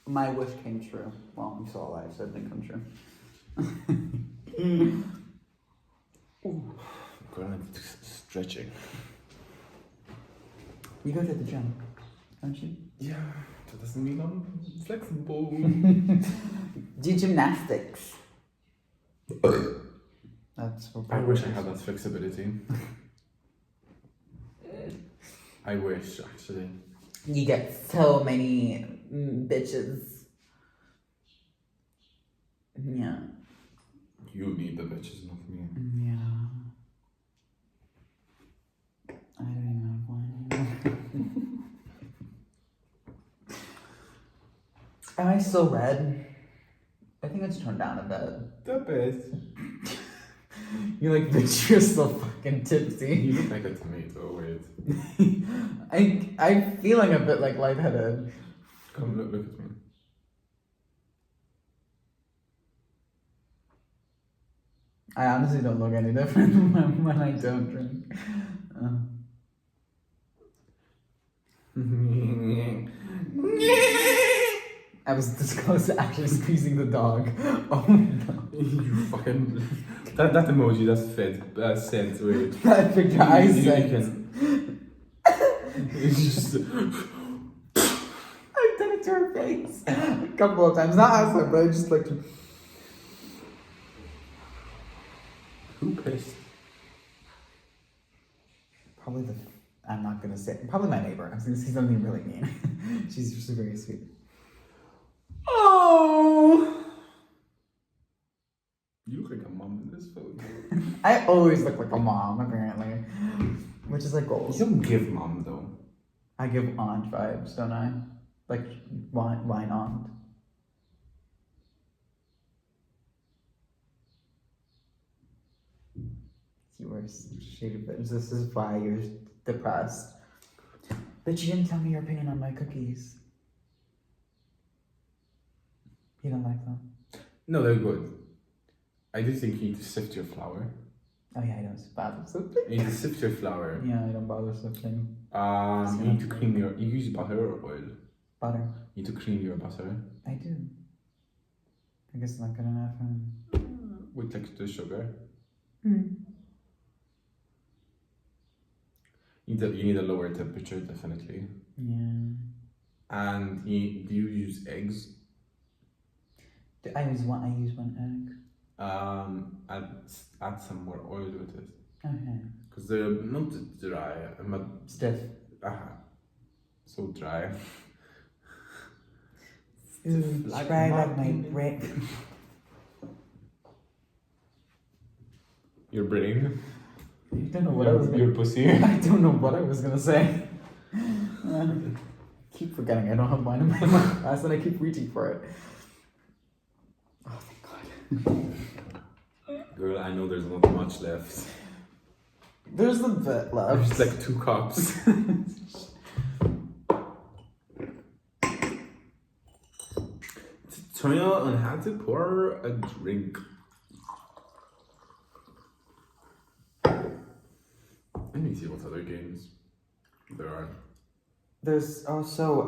A: My wish came true. Well, I'm still alive, so it didn't come true.
B: Ooh. Going stretching.
A: You go to the gym, don't you?
B: Yeah, that doesn't mean I'm flexible.
A: Do gymnastics. That's what
B: I wish I had that flexibility. I wish, actually.
A: You get so many bitches. Yeah.
B: You need the bitches, not me.
A: Yeah. I don't even have one anymore. Am I still red? I think it's turned down a bit.
B: The best.
A: You're like, bitch, you're still fucking tipsy.
B: You look like a tomato, wait.
A: I'm feeling a bit like lightheaded.
B: Come, look at me.
A: I honestly don't look any different when I don't drink. I was this close to actually squeezing the dog. Oh no.
B: You fucking... That emoji, that's fed. That's said, wait.
A: That picture I sent.
B: It's just...
A: I've done it to her face a couple of times. Not as her, but I just like...
B: Who pissed?
A: Probably I'm not gonna say... Probably my neighbor. I was gonna say something really mean. She's just very sweet.
B: Oh! You look like a mom in this photo.
A: I always look like a mom, apparently. Which is like goals.
B: You don't give mom, though.
A: I give aunt vibes, don't I? Like wine aunt. You were shady bitch. This is why you're depressed. But you didn't tell me your opinion on my cookies. You don't like them?
B: No, they're good. I do think you need to sift your flour.
A: Oh yeah, I don't bother sifting.
B: You need to sift your flour.
A: Yeah, I don't bother sifting.
B: You need to cream your... You use butter or oil?
A: Butter.
B: You need to cream your butter.
A: I do. I guess it's not good enough.
B: With like the sugar. You need a lower temperature, definitely.
A: Yeah.
B: And do you use eggs?
A: I use one egg.
B: Add some more oil with it.
A: Okay.
B: Because they're not dry.
A: Stiff.
B: So dry.
A: Ooh, dry like my brick.
B: Your brain.
A: I don't know what I was gonna.
B: Your pussy.
A: I don't know what I was gonna say. Keep forgetting I don't have wine in my mouth, and I keep reaching for it. Oh, thank God.
B: Girl, I know there's not much left.
A: There's a bit left.
B: There's like 2 cups. Tutorial on how to pour a drink. Let me see what other games there are.
A: There's also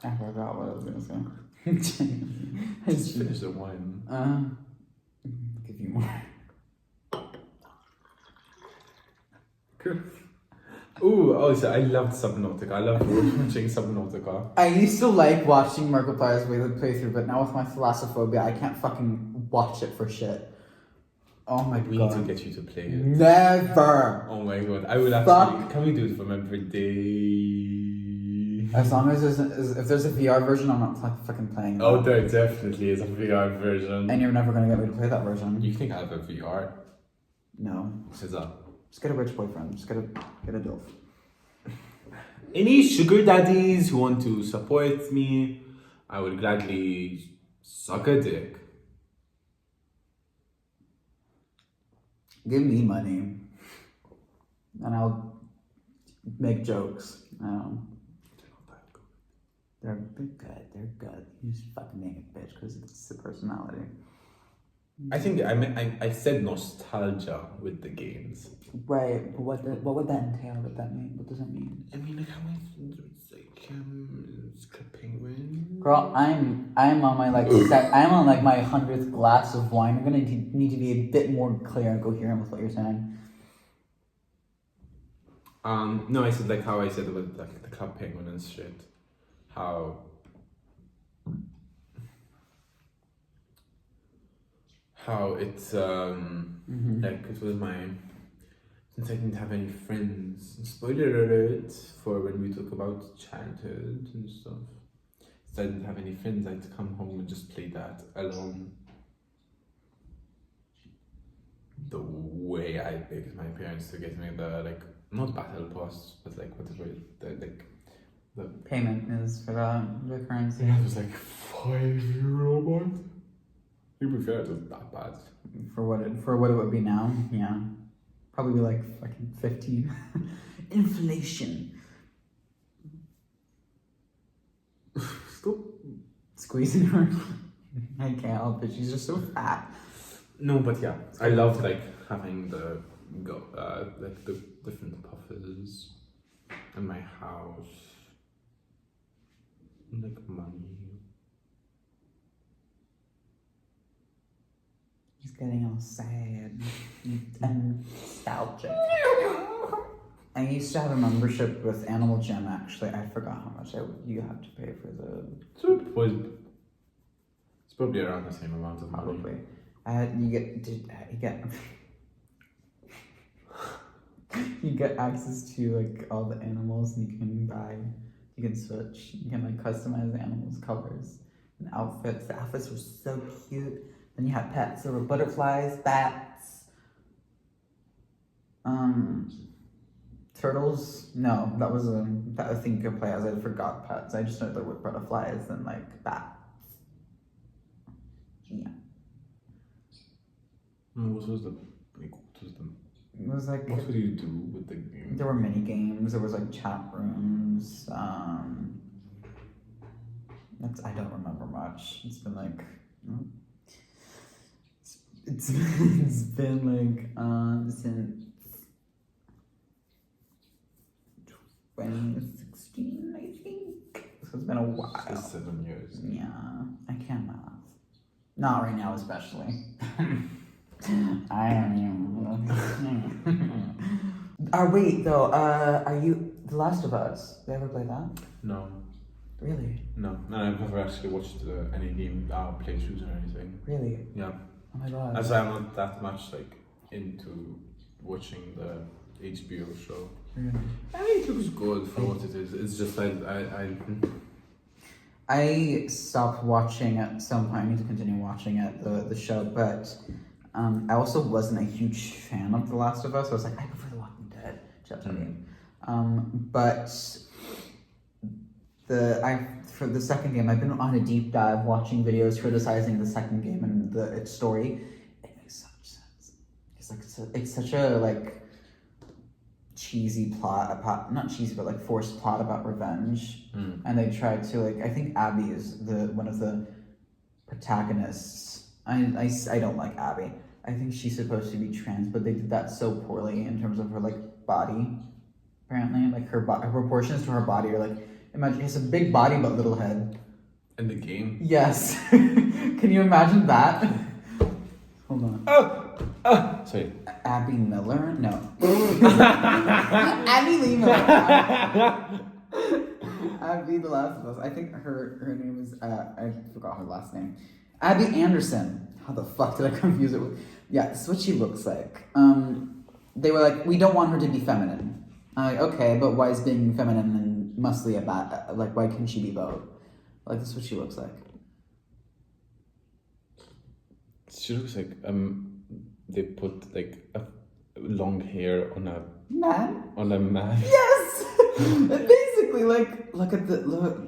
A: I forgot what I was gonna say.
B: Just finish the wine.
A: Give you more.
B: Cool. Ooh, also I loved Subnautica. I loved watching Subnautica.
A: I used to like watching Markiplier's playthrough, but now with my thalassophobia, I can't fucking watch it for shit. Oh my
B: We
A: God.
B: need to get you to play it.
A: Never!
B: Oh my God, I will
A: Fuck.
B: actually. Can we do it for my birthday?
A: As long as if there's a VR version, I'm not fucking playing it.
B: Oh, there definitely is a VR version.
A: And you're never gonna get me to play that version.
B: You think I have a VR?
A: No.
B: What's that?
A: Just get a rich boyfriend. Just get a dilf.
B: Any sugar daddies who want to support me, I would gladly suck a dick.
A: Give me money. And I'll make jokes. They're good. They're good. You just fucking make it, bitch, because it's the personality.
B: I think I said nostalgia with the games.
A: Right. But what would that entail? What that mean? What does that mean?
B: I mean, like how many it's like it's a penguin.
A: Girl, I'm on my I'm on like my 100th glass of wine. You're gonna need to be a bit more clear and coherent with what you're saying.
B: No, I said like how I said about like the club penguin and shit. How it's like it was since I didn't have any friends. Spoiler alert for when we talk about childhood and stuff. Since I didn't have any friends, I had to come home and just play that alone. The way I begged my parents to get me the not battle pass, but whatever the
A: Payment is for the currency.
B: yeah, it was like €5 a month. To be fair, it was that bad.
A: For what it would be now, yeah. Probably like fucking 15. Inflation.
B: Stop
A: Squeezing her. I can't help it. She's just so fat.
B: No, but yeah, I loved having the different puffers in my house, money.
A: He's getting all sad and nostalgic. I used to have a membership with Animal Gym. Actually, I forgot how much you have to pay for the.
B: So it's probably around the same amount of money.
A: Probably. You get access to all the animals, and you can switch, you can customize the animals' colors and outfits. The outfits were so cute. Then you had pets. There were butterflies, bats, turtles. No, that was a thing you could play as. I forgot pets. I just know there were butterflies and bats. Yeah.
B: What was the?
A: It was
B: What would you do with the game?
A: There were mini games. There was chat rooms. I don't remember much. It's been it's been since 2016, I think. So it's been a while.
B: 7 years.
A: Yeah, I can't math. Not right now, especially. I wait though. Are you The Last of Us? Did you ever play that?
B: No.
A: Really?
B: No. And I've never actually watched any game playthroughs or anything.
A: Really?
B: Yeah.
A: Oh my god.
B: As I'm not that much like into watching the HBO show.
A: Really?
B: I mean, it looks good for what it is. It's just
A: I stopped watching at some point. I need to continue watching it, the show, but I also wasn't a huge fan of The Last of Us. I was like, I prefer The Walking Dead. But for the second game, I've been on a deep dive watching videos criticizing the second game and its story. It makes so much sense. It's like it's such a like cheesy plot, not cheesy, but like forced plot about revenge. And they tried to like, I think Abby is one of the protagonists. I don't like Abby. I think she's supposed to be trans, but they did that so poorly in terms of her like body. Apparently, like her proportions to her body are like, imagine she has a big body but little head.
B: in the game.
A: Yes. Can you imagine that? Hold on.
B: Sorry.
A: Abby Miller? No. Abby Lee Miller. Abby The Last of Us. I think her name is, I forgot her last name. Abby Anderson. How the fuck did I confuse it with? Yeah, this is what she looks like. They were like, we don't want her to be feminine. I'm like, okay, but why is being feminine and muscly a bad, like, why can't she be both? Like, this is what she looks like.
B: She looks like they put like a long hair on a
A: Man?
B: on a man.
A: Yes! Basically, like, look at the, look,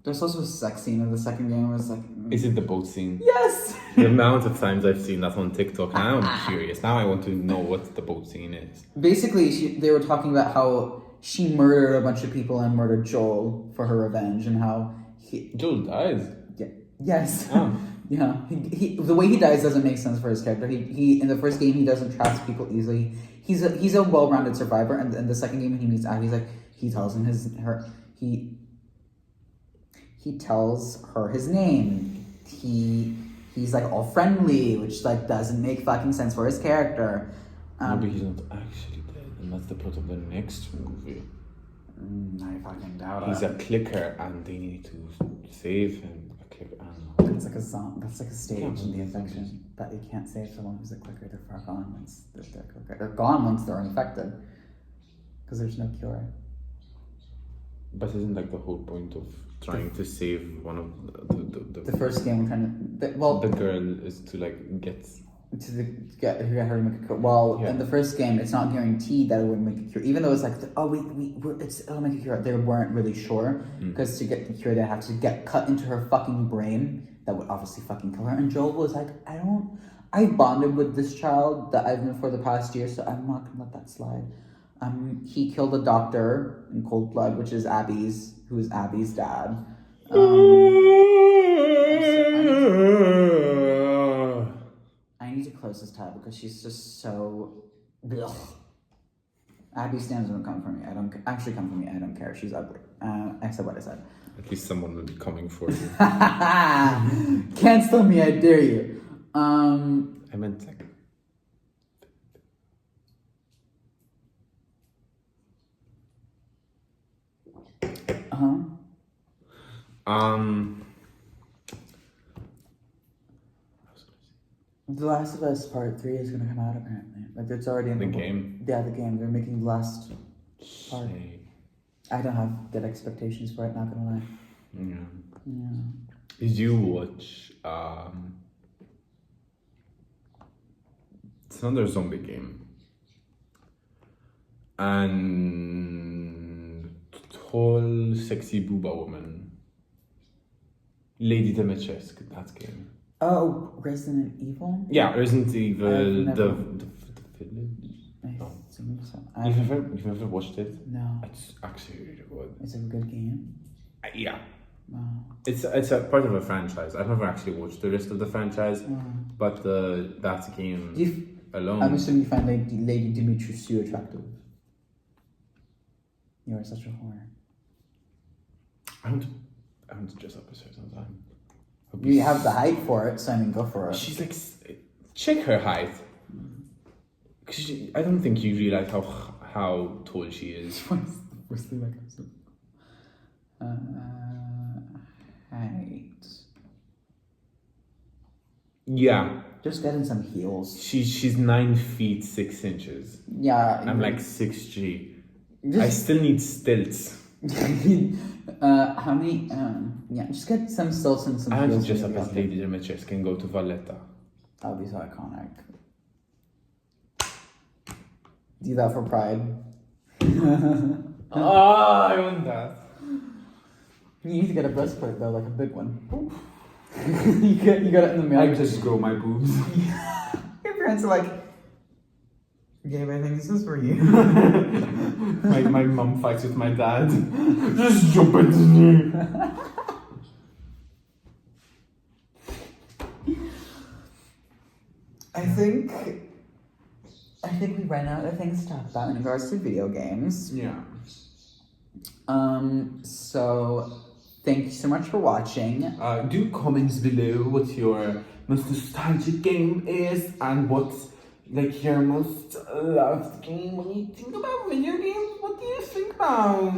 A: there's also a sex scene in the second game. I was like,
B: Is it the boat scene?
A: yes!
B: The amount of times I've seen that on TikTok, now I'm curious. Now I want to know what the boat scene is.
A: Basically, they were talking about how she murdered a bunch of people and murdered Joel for her revenge, and how
B: Joel dies.
A: Yeah. Yes.
B: Oh.
A: Yeah. The way he dies doesn't make sense for his character. He in the first game he doesn't trust people easily. He's a well-rounded survivor, and in the second game when he meets Abby, he tells him he tells her his name. He's like all friendly, which like doesn't make fucking sense for his character.
B: Maybe he's not actually dead, and that's the plot of the next movie.
A: I fucking doubt
B: He's
A: it.
B: a clicker, and they need to save him. A clicker. I don't know.
A: That's like a zombie. That's like a stage in the infection that you can't save someone who's a clicker. They're far gone once they're a clicker. They're gone once they're infected, because there's no cure.
B: But isn't like the whole point of trying to save one of
A: The first game,
B: the girl is to like get
A: get her to make a cure. Well,
B: Yeah.
A: in the first game, it's not guaranteed that it would make a cure. Even though it's like, it'll make a cure. They weren't really sure, because to get the cure, they have to get cut into her fucking brain. That would obviously fucking kill her. And Joel was like, I bonded with this child that I've known for the past year, so I'm not gonna let that slide. He killed a doctor in cold blood, who is Abby's dad. I need to close this tab because she's just so. Ugh. Abby stands don't come for me. I don't actually come for me. I don't care. She's ugly. Except what I said.
B: At least someone will be coming for you.
A: Cancel me, I dare you.
B: I meant like.
A: The Last of Us Part 3 is gonna come out apparently. Like it's already in
B: The game?
A: Yeah, the game. They're making the last part.
B: Say.
A: I don't have good expectations for it, not gonna lie.
B: Yeah.
A: Yeah.
B: Did you watch it's another zombie game. And tall, sexy booba woman. Lady Dimitrescu, that game.
A: Oh, Resident Evil?
B: Yeah, Resident Evil,
A: I've
B: the
A: never-
B: village.
A: I
B: No.
A: think so.
B: You've never watched it?
A: No.
B: It's actually really good.
A: It's a good game.
B: Yeah.
A: Wow.
B: It's a part of a franchise. I've never actually watched the rest of the franchise, but that game alone.
A: I'm assuming you find Lady Dimitrescu attractive. You are such a whore.
B: I want to dress up a certain time.
A: You have the height for it, so I mean, go for it.
B: She's like, check her height. Cause I don't think you realize how tall she is.
A: First thing that comes up. Height.
B: Yeah.
A: Just get in some heels.
B: She's 9 feet 6 inches.
A: Yeah.
B: I'm like 6'G".
A: Just,
B: I still need stilts.
A: how many? Yeah, just get some stilts and some
B: I have to
A: heels.
B: dress up as Lady Dimitrescu and go to Valletta.
A: That would be so iconic. Do that for Pride.
B: I want that.
A: You need to get a breastplate though, like a big one. you got it in the mail.
B: I just grow my boobs.
A: Your parents are like, Gabe, I think this is for you.
B: my mom fights with my dad. Just jump into me.
A: I think we ran out of things to talk about in regards to video games.
B: Yeah.
A: So thank you so much for watching.
B: Do comments below what your most nostalgic game is and what's like your most loved game. What do you think about video games? What do you think about?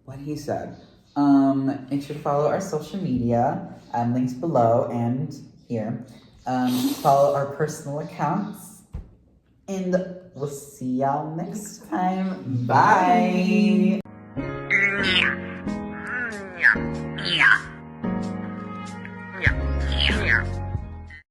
A: What he said. Make sure to follow our social media, links below and here. Follow our personal accounts. And we'll see y'all next time. Bye!